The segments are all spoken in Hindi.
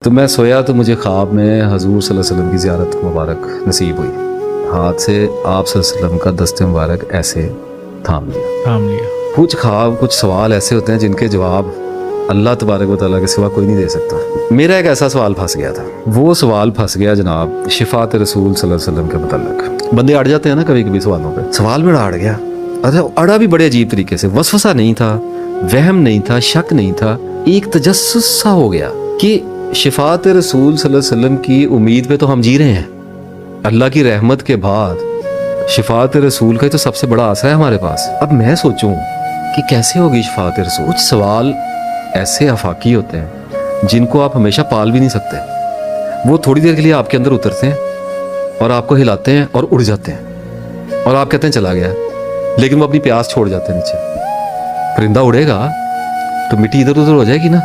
तो मैं सोया तो मुझे ख्वाब में हजूर सल्लल्लाहु अलैहि वसल्लम की ज़ियारत मुबारक नसीब हुई। हाथ से आप सल्लल्लाहु अलैहि वसल्लम का दस्ते मुबारक ऐसे थाम लिया। कुछ ख्वाब, कुछ सवाल ऐसे होते हैं जिनके जवाब अल्लाह तबारक व तआला के सिवा कोई नहीं दे सकता। मेरा एक ऐसा सवाल फंस गया था। वो सवाल फंस गया जनाब शिफात रसूल सल्लल्लाहु अलैहि वसल्लम के मुतल्लिक। बंदे अड़ जाते हैं ना कभी कभी सवालों पे। सवाल मेरा अड़ गया। अच्छा, अड़ा भी बड़े अजीब तरीके से। वसवसा नहीं था, वहम नहीं था, शक नहीं था, एक तजस्सुस सा हो गया कि शिफात रसूल सल्लल्लाहु अलैहि वसल्लम की उम्मीद पे तो हम जी रहे हैं। अल्लाह की रहमत के बाद शिफात रसूल का तो सबसे बड़ा आसरा है हमारे पास। अब मैं सोचूं कि कैसे होगी शिफात रसूल। कुछ सवाल ऐसे आफाकी होते हैं जिनको आप हमेशा पाल भी नहीं सकते। वो थोड़ी देर के लिए आपके अंदर उतरते हैं और आपको हिलाते हैं और उड़ जाते हैं और आप कहते हैं चला गया, लेकिन वो अपनी प्यास छोड़ जाते हैं नीचे। परिंदा उड़ेगा तो मिट्टी इधर उधर हो जाएगी ना,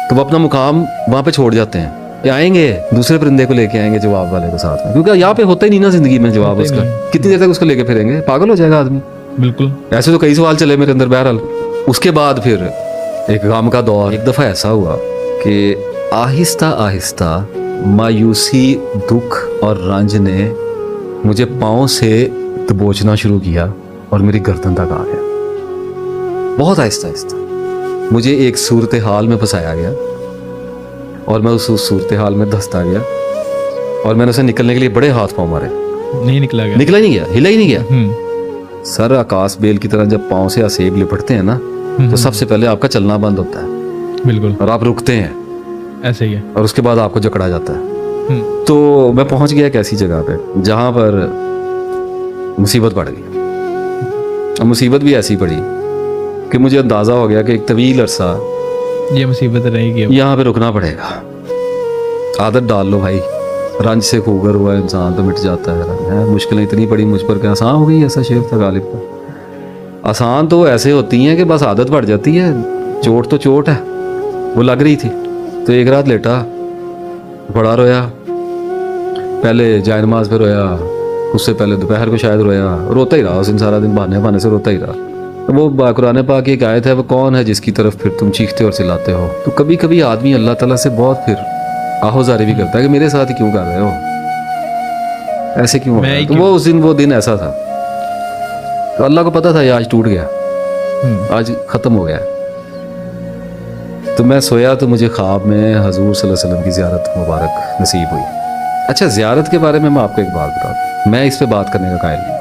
तो वो अपना मुकाम वहाँ पे छोड़ जाते हैं। ये आएंगे दूसरे परिंदे को लेके आएंगे जवाब वाले के साथ में, क्योंकि यहाँ पे होता ही नहीं ना जिंदगी में जवाब उसका। कितनी देर तक उसको लेके फिरेंगे, पागल हो जाएगा आदमी। बिल्कुल। ऐसे तो कई सवाल चले मेरे अंदर। बहरहाल उसके बाद फिर एक गम का दौर। एक दफ़ा ऐसा हुआ कि आहिस्ता आहिस्ता मायूसी, दुख और रंज ने मुझे पाँव से दबोचना शुरू किया और मेरी गर्दन तक आ गया। बहुत आहिस्ता आहिस्ता मुझे एक सूरत हाल में फंसाया गया और मैं उस सूरत हाल में धंसता गया और मैंने उसे निकलने के लिए बड़े हाथ पाँव मारे। नहीं निकला गया, निकला ही नहीं गया, हिला ही नहीं गया। सर आकाश बेल की तरह जब पाँव से असेब लिपटते हैं ना, तो सबसे पहले आपका चलना बंद होता है। बिल्कुल। और आप रुकते हैं, ऐसे ही है। और उसके बाद आपको जकड़ा जाता है। तो मैं पहुंच गया एक ऐसी जगह पे जहां पर मुसीबत पड़ गई। और मुसीबत भी ऐसी पड़ी कि मुझे अंदाजा हो गया कि एक तवील अरसा ये मुसीबत रहेगी, यहाँ पे रुकना पड़ेगा। आदत डाल लो भाई, रंज से खूगर हुआ इंसान तो मिट जाता है। मुश्किलें इतनी पड़ी मुझ पर कि आसान हो गई, ऐसा शेर था गालिब का। आसान तो ऐसे होती हैं कि बस आदत पड़ जाती है। चोट तो चोट है, वो लग रही थी। तो एक रात लेटा, बड़ा रोया। पहले जाए नमाज पे रोया, उससे पहले दोपहर को शायद रोया। रोता ही रहा उस दिन सारा दिन, बहाने बहाने से रोता ही रहा। तो वो कुरान पाक की एक आयत है, वो कौन है जिसकी तरफ फिर तुम चीखते और चिल्लाते हो। तो कभी कभी आदमी अल्लाह ताला से बहुत फिर आहोजारी भी करता है कि मेरे साथ ही क्यों कर रहे हो, ऐसे क्यों हो रहा है? तो वो उस दिन वो दिन ऐसा था। तो अल्लाह को पता था ये आज टूट गया, आज खत्म हो गया। तो मैं सोया तो मुझे ख्वाब में हजूर सल्लल्लाहु अलैहि वसल्लम की ज़ियारत मुबारक नसीब हुई। अच्छा, ज़ियारत के बारे में मैं आपको एक बात बता दूँ, मैं इस पे बात करने का कायल नहीं।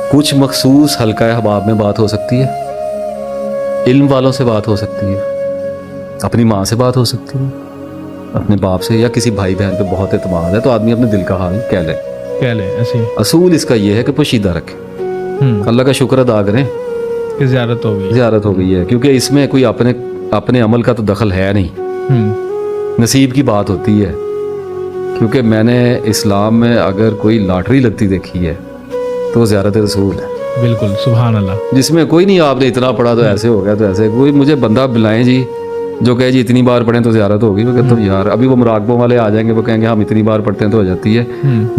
कुछ मखसूस हल्का हबाब में बात हो सकती है, इल्म वालों से बात हो सकती है, अपनी माँ से बात हो सकती है, अपने बाप से, या किसी भाई बहन पे बहुत एतमाद है तो आदमी अपने दिल का हाल कह ले। ऐसे। असूल इसका ये है कि पोशीदा रखें, अल्लाह का शुक्र अदा करें कि ज़ियारत हो गई है, क्योंकि इसमें कोई अपने अमल का तो दखल है नहीं। नसीब की बात होती है। क्योंकि मैंने इस्लाम में अगर कोई लॉटरी लगती देखी है तो ज़ियारत रसूल है। बिल्कुल, सुभान अल्लाह। जिसमें कोई नहीं आपने इतना पढ़ा तो ऐसे हो गया, तो ऐसे कोई मुझे बंदा बुलाएं जी जो कहे जी इतनी बार पढ़ें तो ज़ियारत होगी। मैं कहता हूँ यार अभी वो मुराकबों वाले आ जाएंगे, वो कहेंगे हम इतनी बार पढ़ते हैं तो हो जाती है।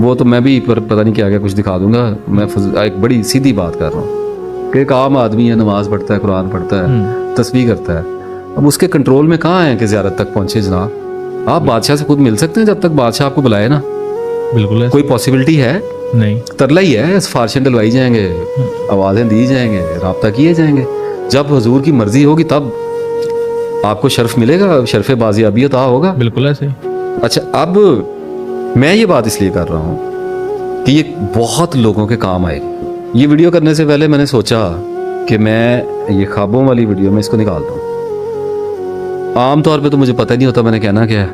वो तो मैं भी पता नहीं क्या क्या कुछ दिखा दूंगा। मैं एक बड़ी सीधी बात कर रहा हूँ कि एक आम आदमी है, नमाज पढ़ता है, कुरान पढ़ता है, तस्बीह करता है। अब उसके कंट्रोल में कहाँ है कि ज़ियारत तक पहुँचे जनाब। आप बादशाह से खुद मिल सकते हैं जब तक बादशाह आपको बुलाए ना। बिल्कुल। कोई पॉसिबिलिटी है नहीं, तरला ही है। सिफारिशें डलवाई जाएंगे, आवाज़ें दी जाएंगे, राब्ता किए जाएंगे। जब हुजूर की मर्जी होगी तब आपको शर्फ मिलेगा, शर्फ बाजियाबी अता होगा। बिल्कुल ऐसे। अच्छा, अब मैं ये बात इसलिए कर रहा हूँ कि ये बहुत लोगों के काम आएगी। ये वीडियो करने से पहले मैंने सोचा कि मैं ये ख्वाबों वाली वीडियो में इसको निकाल दूँ। आम तौर पे तो मुझे पता नहीं होता मैंने कहना क्या है,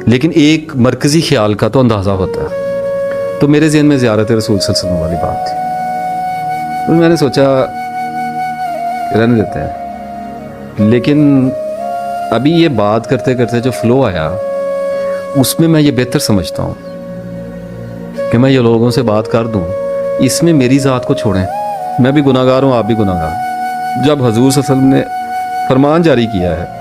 लेकिन एक मरकज़ी ख्याल का तो अंदाज़ा होता है। तो मेरे ज़हन में ज़ियारत रसूल सल्लल्लाहु अलैहि वसल्लम वाली बात थी, तो मैंने सोचा रहने देते हैं। लेकिन अभी ये बात करते करते जो फ्लो आया उसमें मैं ये बेहतर समझता हूँ कि मैं ये लोगों से बात कर दूँ। इसमें मेरी ज़ात को छोड़ें, मैं भी गुनाहगार हूँ, आप भी गुनाहगार। जब हजूर सल्लल्लाहु अलैहि वसल्लम ने फरमान जारी किया है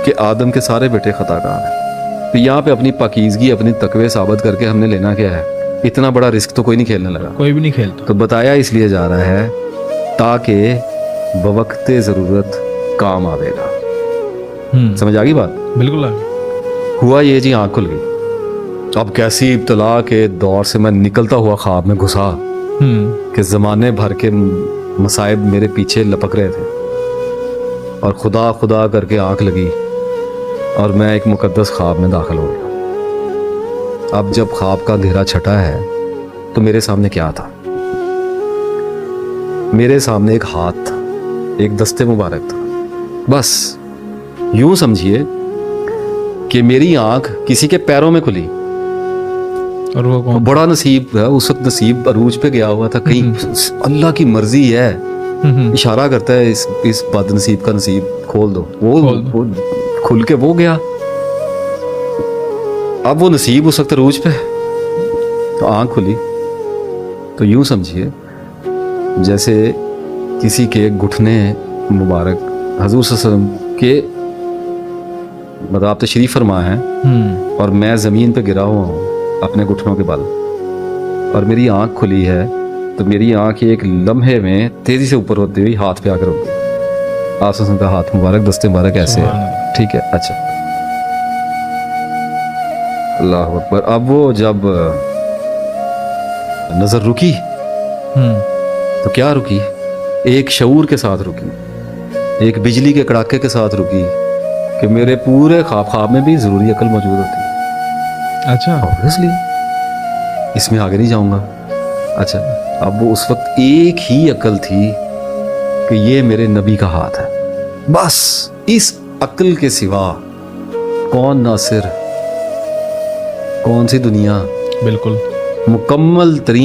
कि आदम के सारे बेटे खताकार हैं, तो यहाँ पे अपनी पाकीज़गी, अपनी तकवे साबित करके हमने लेना क्या है? इतना बड़ा रिस्क तो कोई नहीं खेलने लगा, कोई भी नहीं खेलता। तो बताया इसलिए जा रहा है ताकि बवक्ते ज़रूरत काम आवेगा। समझ आ गई बात? बिल्कुल आ गई। हुआ ये जी, आँख खुल गई। अब कैसी इब्तला के दौर से मैं निकलता हुआ ख्वाब में घुसा कि ज़माने भर के मसाइब मेरे पीछे लपक रहे थे, और खुदा खुदा करके आँख लगी और मैं एक मुकद्दस ख्वाब में दाखिल हो गया। अब जब ख्वाब का अंधेरा छटा है तो मेरे सामने क्या था? मेरे सामने एक हाथ था, एक दस्ते मुबारक था। बस यूं समझिए कि मेरी आंख किसी के पैरों में खुली। और वो कौन? बड़ा नसीब है उस वक्त, नसीब अरूज पे गया हुआ था कहीं। अल्लाह की मर्जी है, इशारा करता है इस बदनसीब का नसीब खोल दो। वो खुल के वो गया। अब वो नसीब उस वक्त अरूज पे, तो आंख खुली तो यूं समझिए जैसे किसी के घुटने मुबारक हजूर सल्लल्लाहु अलैहि वसल्लम के मतलब आप तशरीफ फरमा हैं, और मैं ज़मीन पे गिरा हुआ हूँ अपने घुटनों के बल, और मेरी आंख खुली है। तो मेरी आंख एक लम्हे में तेज़ी से ऊपर होती हुई हाथ पे आकर रुक गई। आप सल्लल्लाहु का हाथ मुबारक, दस्ते मुबारक ऐसे है, ठीक है। अच्छा, अल्लाह अकबर। अब वो जब नज़र रुकी तो क्या रुकी? एक शऊर के साथ रुकी, एक बिजली के कड़ाके के साथ रुकी कि मेरे पूरे ख्वाब में भी ज़रूरी अकल मौजूद होती है। अच्छा, ऑब्वियसली इसमें आगे नहीं जाऊंगा। अच्छा, अब वो उस वक्त एक ही अकल थी कि ये मेरे नबी का हाथ है। बस इस अकल के सिवा कौन नासिर, कौन सी दुनिया, बिल्कुल मुकम्मल तरीन